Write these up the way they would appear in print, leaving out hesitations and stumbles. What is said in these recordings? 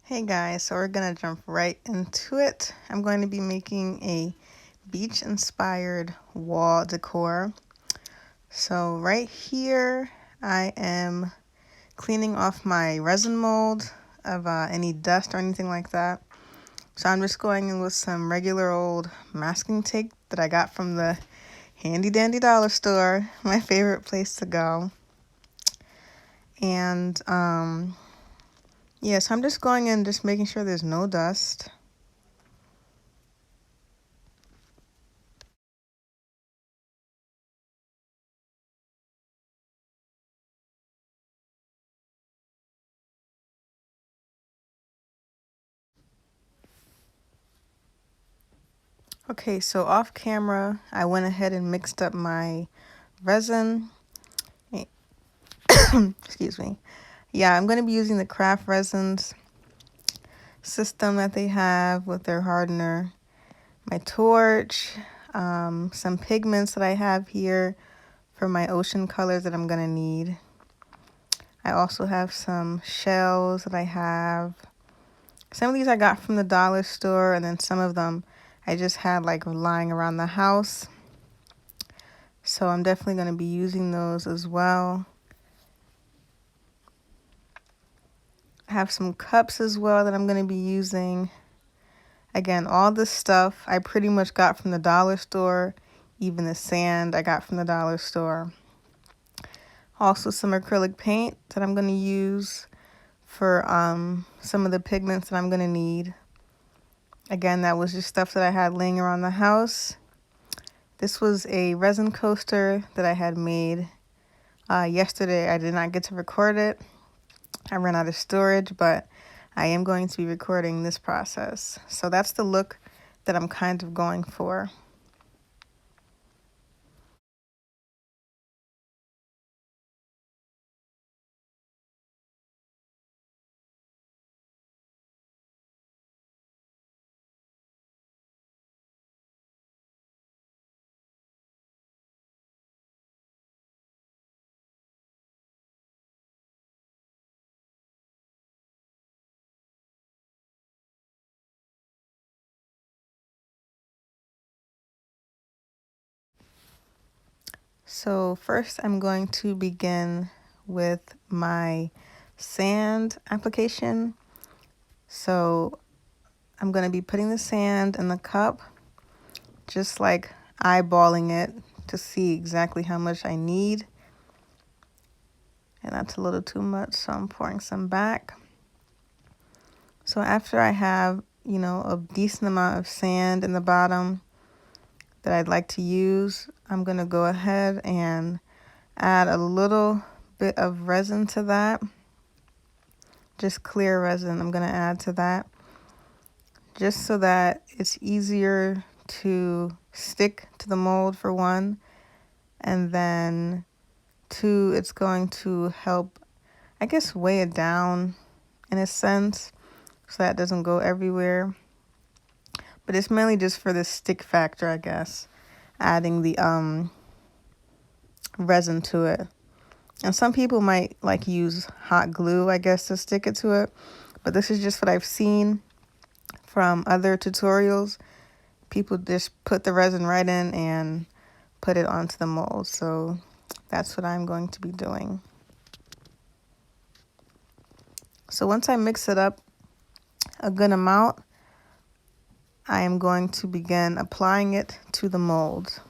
Hey guys, so we're gonna jump right into it. I'm going to be making a beach inspired wall decor. So right here I am cleaning off my resin mold of any dust or anything like that. So I'm just going in with some regular old masking tape that I got from the handy dandy dollar store, my favorite place to go. And yeah, so I'm just going in, just making sure there's no dust. Okay, so off camera, I went ahead and mixed up my resin. Excuse me. Yeah, I'm going to be using the craft resins system that they have with their hardener. My torch, some pigments that I have here for my ocean colors that I'm going to need. I also have some shells that I have. Some of these I got from the dollar store, and then some of them I just had like lying around the house. So I'm definitely going to be using those as well. I have some cups as well that I'm going to be using. Again, all this stuff I pretty much got from the dollar store. Even the sand I got from the dollar store. Also some acrylic paint that I'm going to use for some of the pigments that I'm going to need. Again, that was just stuff that I had laying around the house. This was a resin coaster that I had made yesterday. I did not get to record it. I ran out of storage, but I am going to be recording this process. So that's the look that I'm kind of going for. So first I'm going to begin with my sand application. So I'm going to be putting the sand in the cup, just like eyeballing it to see exactly how much I need. And that's a little too much, so I'm pouring some back. So after I have, a decent amount of sand in the bottom that I'd like to use, I'm going to go ahead and add a little bit of resin to that. Just clear resin I'm going to add to that, just so that it's easier to stick to the mold for one, and then two, it's going to help, I guess, weigh it down in a sense so that it doesn't go everywhere. But it's mainly just for the stick factor, I guess, adding the resin to it. And some people might like use hot glue, I guess, to stick it to it. But this is just what I've seen from other tutorials. People just put the resin right in and put it onto the mold. So that's what I'm going to be doing. So once I mix it up a good amount, I am going to begin applying it to the mold.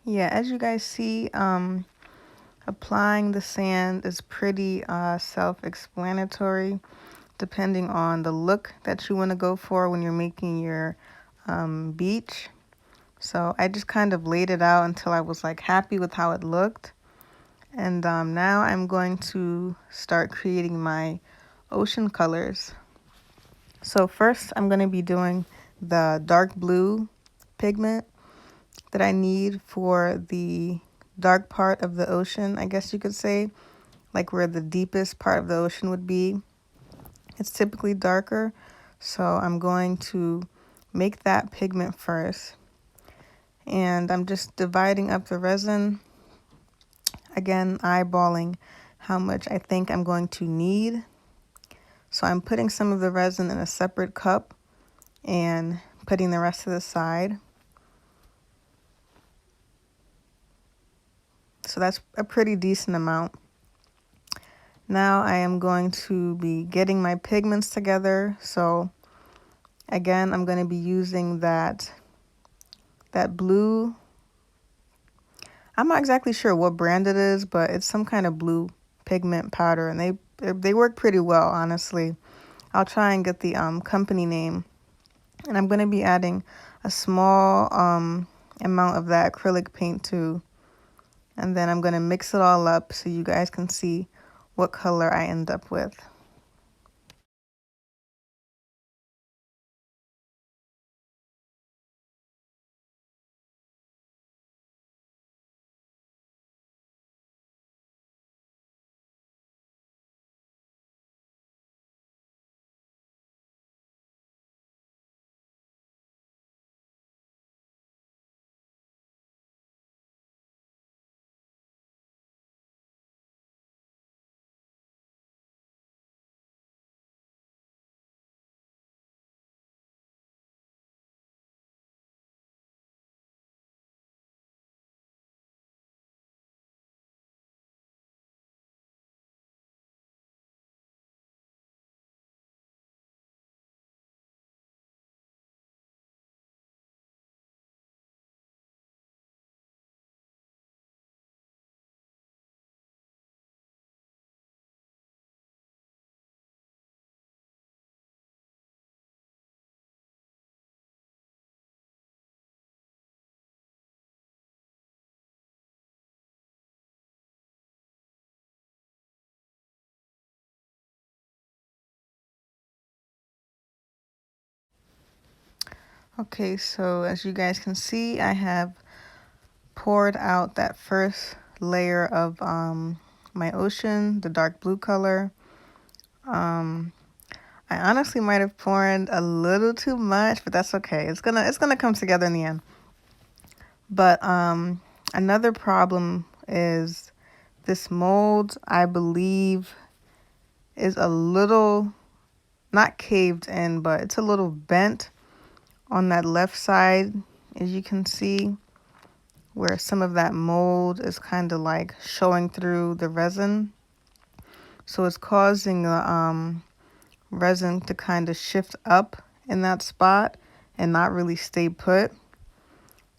Yeah, as you guys see, applying the sand is pretty self-explanatory, depending on the look that you want to go for when you're making your beach. So I just kind of laid it out until I was like happy with how it looked. And now I'm going to start creating my ocean colors. So first I'm going to be doing the dark blue pigment that I need for the dark part of the ocean, I guess you could say, like where the deepest part of the ocean would be. It's typically darker, so I'm going to make that pigment first. And I'm just dividing up the resin, again, eyeballing how much I think I'm going to need. So I'm putting some of the resin in a separate cup and putting the rest to the side. So that's a pretty decent amount. Now I am going to be getting my pigments together. So again, I'm going to be using that blue. I'm not exactly sure what brand it is, but it's some kind of blue pigment powder, and they work pretty well, honestly. I'll try and get the company name. And I'm going to be adding a small amount of that acrylic paint too. And then I'm going to mix it all up so you guys can see what color I end up with. Okay, so as you guys can see, I have poured out that first layer of my ocean, the dark blue color. I honestly might have poured a little too much, but that's okay. It's gonna come together in the end. But another problem is this mold, I believe, is a little not caved in, but it's a little bent on that left side, as you can see, where some of that mold is kind of like showing through the resin. So it's causing the resin to kind of shift up in that spot and not really stay put.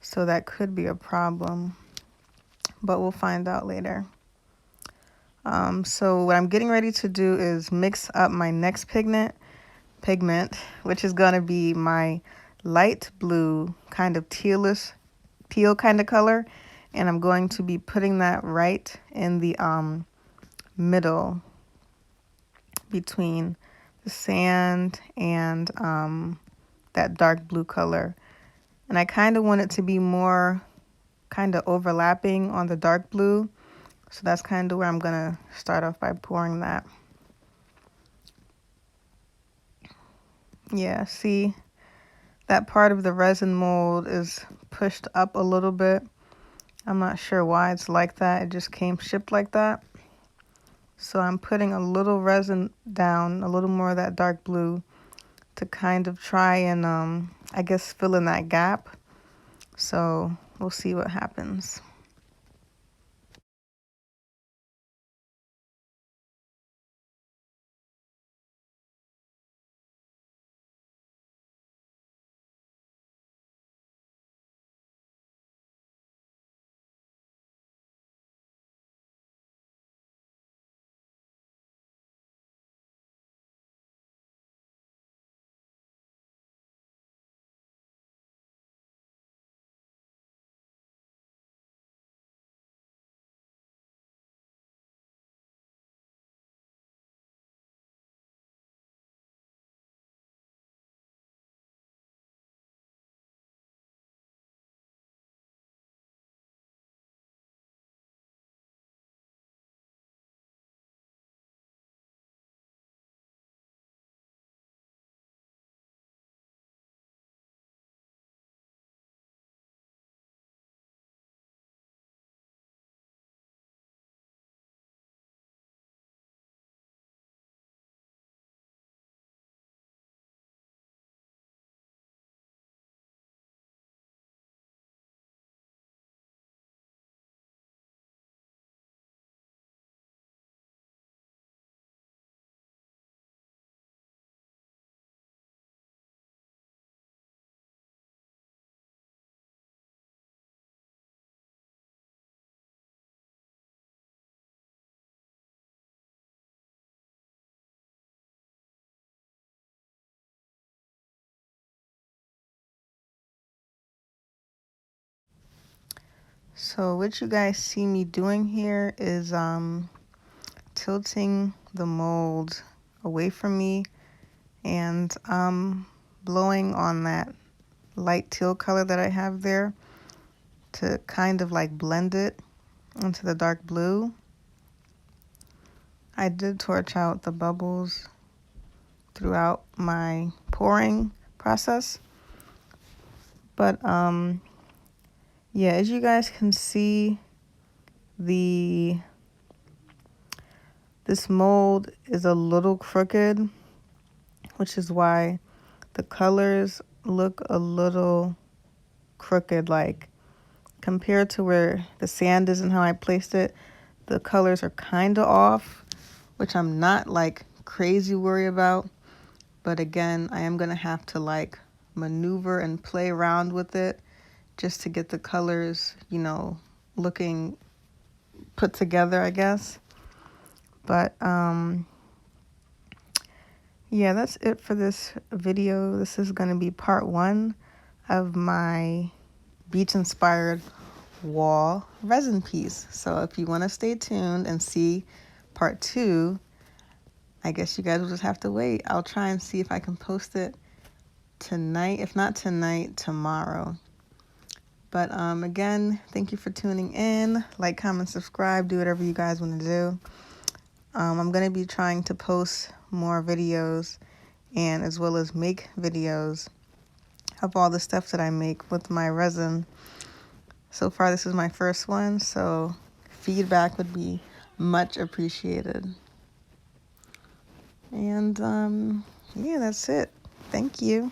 So that could be a problem, but we'll find out later. So what I'm getting ready to do is mix up my next pigment, which is gonna be my light blue, kind of teal kind of color. And I'm going to be putting that right in the middle between the sand and that dark blue color. And I kind of want it to be more kind of overlapping on the dark blue. So that's kind of where I'm gonna start off by pouring that. Yeah, see, that part of the resin mold is pushed up a little bit. I'm not sure why it's like that. It just came shipped like that. So I'm putting a little resin down, a little more of that dark blue, to kind of try and, I guess, fill in that gap. So we'll see what happens. So what you guys see me doing here is tilting the mold away from me and blowing on that light teal color that I have there to kind of like blend it into the dark blue. I did torch out the bubbles throughout my pouring process, but yeah, as you guys can see, this mold is a little crooked, which is why the colors look a little crooked, like compared to where the sand is and how I placed it, the colors are kind of off, which I'm not like crazy worried about. But again, I am gonna have to like maneuver and play around with it just to get the colors, you know, looking put together, I guess. But yeah, that's it for this video. This is gonna be part 1 of my beach inspired wall resin piece. So if you want to stay tuned and see part 2, I guess you guys will just have to wait. I'll try and see if I can post it tonight. If not tonight, tomorrow. But again, thank you for tuning in. Like, comment, subscribe, do whatever you guys want to do. I'm going to be trying to post more videos and as well as make videos of all the stuff that I make with my resin. So far, this is my first one, so feedback would be much appreciated. And yeah, that's it. Thank you.